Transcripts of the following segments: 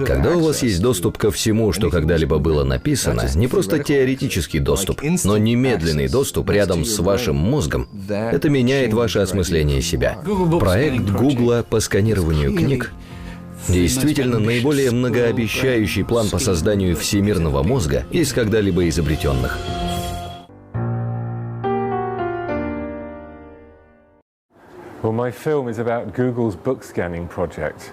Когда у вас есть доступ ко всему, что когда-либо было написано, не просто теоретический доступ, но немедленный доступ рядом с вашим мозгом, это меняет ваше осмысление себя. Проект Гугла по сканированию книг действительно наиболее многообещающий план по созданию всемирного мозга из когда-либо изобретенных. Well, my film is about Google's book scanning project.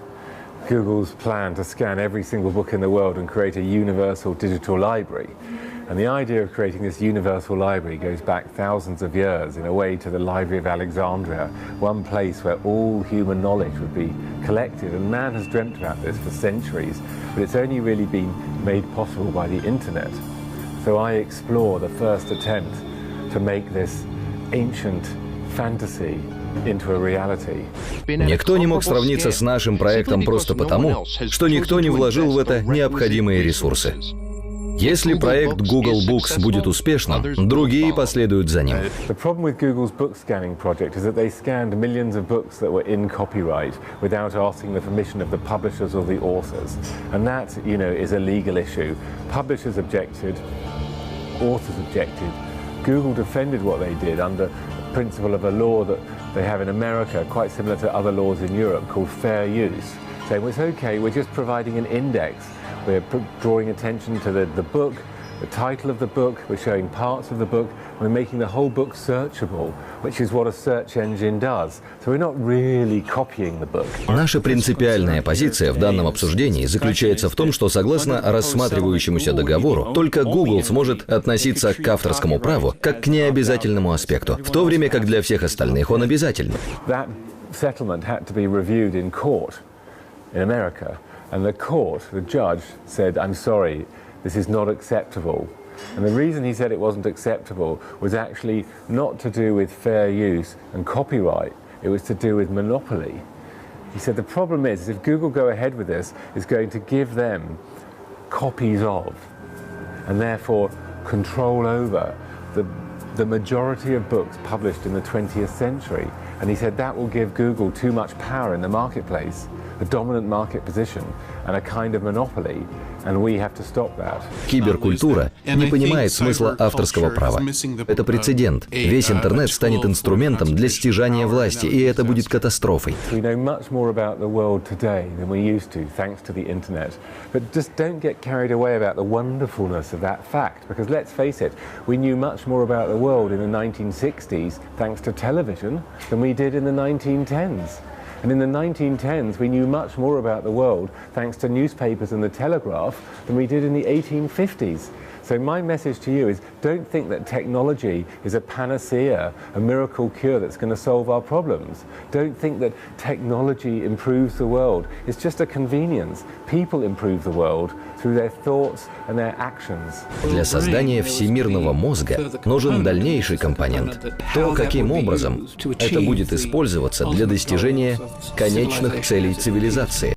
Google's plan to scan every single book in the world and create a universal digital library. And the idea of creating this universal library goes back thousands of years, in a way, to the Library of Alexandria, one place where all human knowledge would be collected. And man has dreamt about this for centuries, but it's only really been made possible by the internet. So I explore the first attempt to make this ancient fantasy into a reality. Никто не мог сравниться с нашим проектом просто потому, что никто не вложил в это необходимые ресурсы. Если проект Google Books будет успешным, другие последуют за ним. The problem with Google's book scanning project is that they scanned millions of books that were in copyright without asking the permission of the publishers or the authors. And that, you know, is a legal issue. Publishers objected, authors objected. Google defended what they did under the principle of a law that they have in America, quite similar to other laws in Europe, called fair use. Saying, well, it's okay, we're just providing an index. We're drawing attention to the book, the title of the book, we're showing parts of the book, we're making the whole book searchable, which is what a search engine does. So we're not really copying the book. Наша принципиальная позиция в данном обсуждении заключается в том, что согласно рассматривающемуся договору, только Google сможет относиться к авторскому праву как к необязательному аспекту, в то время как для всех остальных он обязателен. That settlement had to be reviewed in court in America. And the court, the judge, said, I'm sorry, this is not acceptable. And the reason he said it wasn't acceptable was actually not to do with fair use and copyright, it was to do with monopoly. He said the problem is if Google go ahead with this, it's going to give them copies of, and therefore control over the majority of books published in the 20th century. And he said that will give Google too much power in the marketplace, a dominant market position and a kind of monopoly, and we have to stop that. Киберкультура не понимает смысла авторского права. Это прецедент. Весь интернет станет инструментом для стяжания власти, и это будет катастрофой. We know much more about the world today than we used to, thanks to the internet. But just don't get carried away about the wonderfulness of that fact, because let's face it, we knew much more about the world in the 1960s, thanks to television, than we did in the 1910s. And in the 1910s, we knew much more about the world, thanks to newspapers and the telegraph, than we did in the 1850s. So my message to you is, don't think that technology is a panacea, a miracle cure that's going to solve our problems. Don't think that technology improves the world. It's just a convenience. People improve the world through their thoughts and their actions. Для создания всемирного мозга нужен дальнейший компонент. То, каким образом это будет использоваться для достижения конечных целей цивилизации.